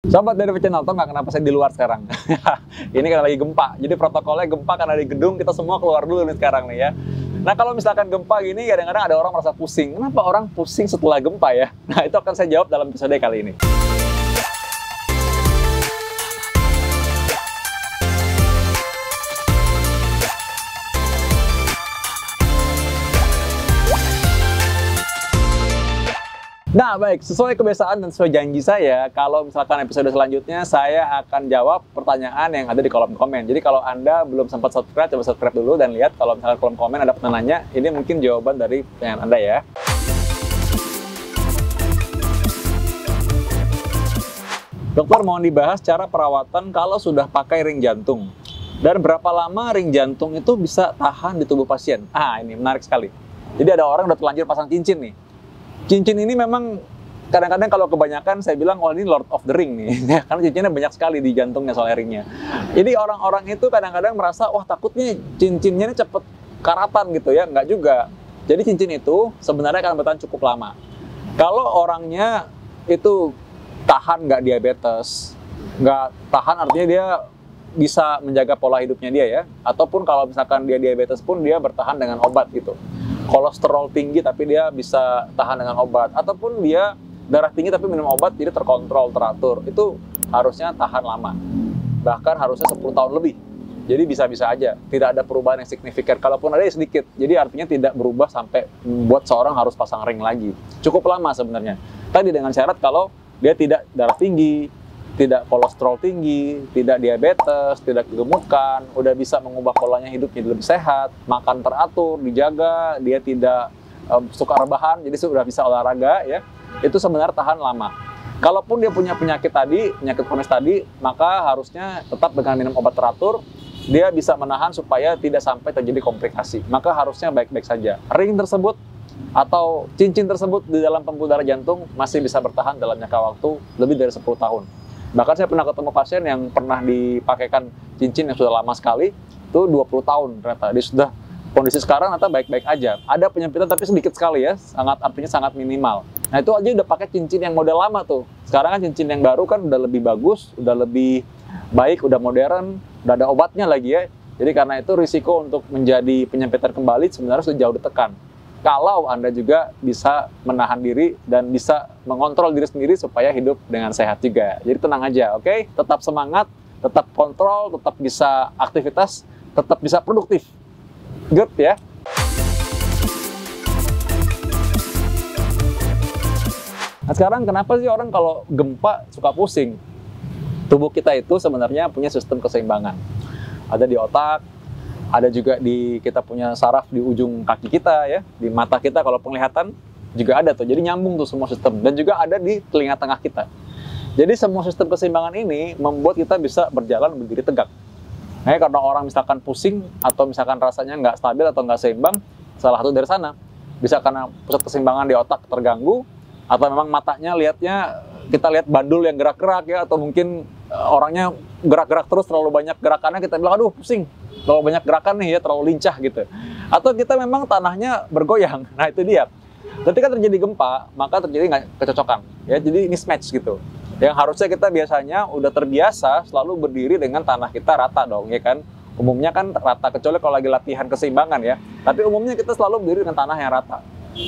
Sobat dari channel, tau nggak kenapa saya di luar sekarang? Ini karena lagi gempa, jadi protokolnya gempa karena di gedung, kita semua keluar dulu nih sekarang nih ya. Nah kalau misalkan gempa gini, kadang-kadang ada orang merasa pusing. Kenapa orang pusing setelah gempa ya? Nah itu akan saya jawab dalam episode kali ini. Nah baik, sesuai kebiasaan dan sesuai janji saya, kalau misalkan episode selanjutnya saya akan jawab pertanyaan yang ada di kolom komen. Jadi kalau Anda belum sempat subscribe, coba subscribe dulu dan lihat kalau misalkan kolom komen ada pertanyaannya, ini mungkin jawaban dari pertanyaan Anda ya. Dokter, mohon dibahas cara perawatan kalau sudah pakai ring jantung. Dan berapa lama ring jantung itu bisa tahan di tubuh pasien? Ah, ini menarik sekali. Jadi ada orang udah terlanjur pasang cincin nih. Cincin ini memang kadang-kadang kalau kebanyakan saya bilang, oh ini Lord of the Ring nih. Karena cincinnya banyak sekali di jantungnya soal ringnya. Jadi orang-orang itu kadang-kadang merasa, wah takutnya cincinnya ini cepet karatan gitu ya. Enggak juga. Jadi cincin itu sebenarnya akan bertahan cukup lama. Kalau orangnya itu tahan nggak diabetes, nggak tahan artinya dia bisa menjaga pola hidupnya dia ya. Ataupun kalau misalkan dia diabetes pun dia bertahan dengan obat gitu. Kolesterol tinggi tapi dia bisa tahan dengan obat, ataupun dia darah tinggi tapi minum obat jadi terkontrol, teratur, itu harusnya tahan lama, bahkan harusnya 10 tahun lebih. Jadi bisa-bisa aja tidak ada perubahan yang signifikan, kalaupun ada ya sedikit. Jadi artinya tidak berubah sampai membuat seorang harus pasang ring lagi. Cukup lama sebenarnya, tadi dengan syarat kalau dia tidak darah tinggi, tidak kolesterol tinggi, tidak diabetes, tidak kegemukan, udah bisa mengubah polanya hidup jadi lebih sehat, makan teratur, dijaga, dia tidak suka rebahan, jadi sudah bisa olahraga ya, itu sebenarnya tahan lama. Kalaupun dia punya penyakit tadi, penyakit kronis tadi, maka harusnya tetap dengan minum obat teratur, dia bisa menahan supaya tidak sampai terjadi komplikasi. Maka harusnya baik-baik saja. Ring tersebut atau cincin tersebut di dalam pembuluh darah jantung masih bisa bertahan dalam jangka waktu lebih dari 10 tahun. Bahkan saya pernah ketemu pasien yang pernah dipakaikan cincin yang sudah lama sekali, itu 20 tahun ternyata. Dia sudah kondisi sekarang ternyata baik-baik aja. Ada penyempitan tapi sedikit sekali ya, artinya sangat minimal. Nah itu aja udah pakai cincin yang model lama tuh. Sekarang kan cincin yang baru kan udah lebih bagus, udah lebih baik, udah modern, udah ada obatnya lagi ya. Jadi karena itu risiko untuk menjadi penyempitan kembali sebenarnya sudah jauh ditekan. Kalau Anda juga bisa menahan diri dan bisa mengontrol diri sendiri supaya hidup dengan sehat juga. Jadi tenang aja, oke? Tetap semangat, tetap kontrol, tetap bisa aktivitas, tetap bisa produktif. Good ya? Nah sekarang kenapa sih orang kalau gempa suka pusing? Tubuh kita itu sebenarnya punya sistem keseimbangan. Ada di otak, ada juga di kita punya saraf di ujung kaki kita ya, di mata kita kalau penglihatan juga ada tuh. Jadi nyambung tuh semua sistem, dan juga ada di telinga tengah kita. Jadi semua sistem keseimbangan ini membuat kita bisa berjalan berdiri tegak. Nah, karena orang misalkan pusing atau misalkan rasanya nggak stabil atau nggak seimbang, salah satu dari sana. Bisa karena pusat keseimbangan di otak terganggu, atau memang matanya lihatnya kita lihat bandul yang gerak-gerak ya, atau mungkin orangnya gerak-gerak terus, terlalu banyak gerakannya, kita bilang aduh pusing, terlalu banyak gerakan nih ya, terlalu lincah gitu. Atau kita memang tanahnya bergoyang. Nah itu dia, ketika terjadi gempa maka terjadi nggak kecocokan ya, jadi mismatch gitu. Yang harusnya kita biasanya udah terbiasa selalu berdiri dengan tanah kita rata dong ya kan, umumnya kan rata, kecuali kalau lagi latihan keseimbangan ya, tapi umumnya kita selalu berdiri dengan tanah yang rata.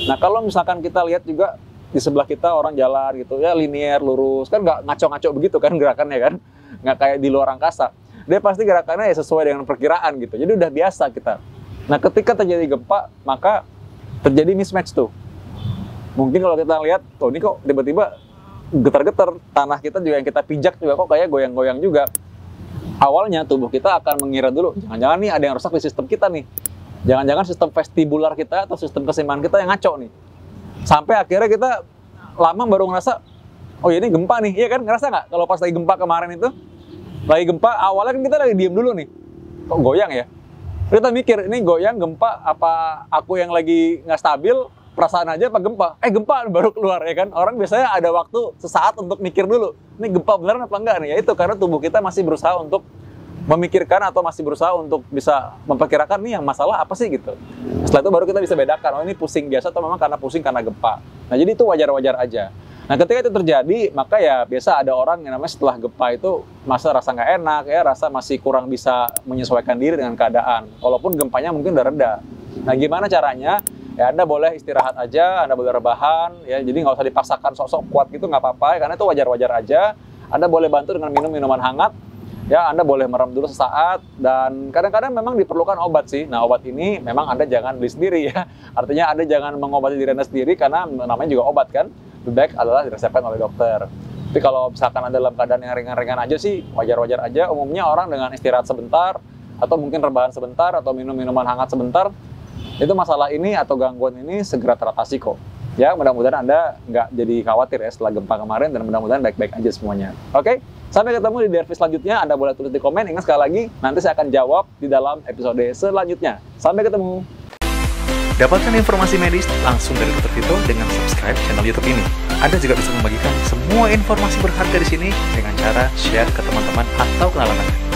Nah kalau misalkan kita lihat juga di sebelah kita orang jalan gitu ya, linier, lurus, kan nggak ngaco-ngaco begitu kan gerakannya kan, nggak kayak di luar angkasa. Dia pasti gerakannya ya sesuai dengan perkiraan gitu, jadi udah biasa kita. Nah ketika terjadi gempa, maka terjadi mismatch tuh. Mungkin kalau kita lihat, oh ini kok tiba-tiba getar-getar, tanah kita juga yang kita pijak juga kok kayak goyang-goyang juga. Awalnya tubuh kita akan mengira dulu, jangan-jangan nih ada yang rusak di sistem kita nih. Jangan-jangan sistem vestibular kita atau sistem keseimbangan kita yang ngaco nih. Sampai akhirnya kita lama baru ngerasa, oh ini gempa nih, iya kan? Ngerasa nggak kalau pas lagi gempa kemarin itu? Lagi gempa, awalnya kan kita lagi diem dulu nih, kok goyang ya? Kita mikir, ini goyang gempa, apa aku yang lagi nggak stabil, perasaan aja apa gempa? Gempa baru keluar ya kan? Orang biasanya ada waktu sesaat untuk mikir dulu, ini gempa beneran apa enggak nih? Ya itu karena tubuh kita masih berusaha untuk memikirkan atau masih berusaha untuk bisa memperkirakan nih yang masalah apa sih gitu. Setelah itu baru kita bisa bedakan, oh ini pusing biasa atau memang karena pusing karena gempa. Nah jadi itu wajar-wajar aja. Nah, ketika itu terjadi, maka ya biasa ada orang yang namanya setelah gempa itu rasa nggak enak, ya rasa masih kurang bisa menyesuaikan diri dengan keadaan. Walaupun gempanya mungkin udah reda. Nah, gimana caranya? Ya Anda boleh istirahat aja, Anda boleh rebahan, ya jadi nggak usah dipaksakan sok-sok kuat gitu, nggak apa-apa, karena itu wajar-wajar aja. Anda boleh bantu dengan minum minuman hangat, ya Anda boleh merem dulu sesaat, dan kadang-kadang memang diperlukan obat sih. Nah, obat ini memang Anda jangan beli sendiri ya, artinya Anda jangan mengobati diri Anda sendiri karena namanya juga obat kan. Lebih baik adalah diresepkan oleh dokter. Tapi kalau misalkan Anda dalam keadaan yang ringan-ringan aja sih, wajar-wajar aja. Umumnya orang dengan istirahat sebentar, atau mungkin rebahan sebentar, atau minum minuman hangat sebentar, itu masalah ini atau gangguan ini segera teratasi kok. Ya, mudah-mudahan Anda nggak jadi khawatir ya setelah gempa kemarin, dan mudah-mudahan baik-baik aja semuanya. Oke, sampai ketemu di DRV selanjutnya. Anda boleh tulis di komen. Ingat sekali lagi, nanti saya akan jawab di dalam episode selanjutnya. Sampai ketemu. Dapatkan informasi medis langsung dari Dr. Vito dengan subscribe channel YouTube ini. Anda juga bisa membagikan semua informasi berharga di sini dengan cara share ke teman-teman atau kenalan Anda.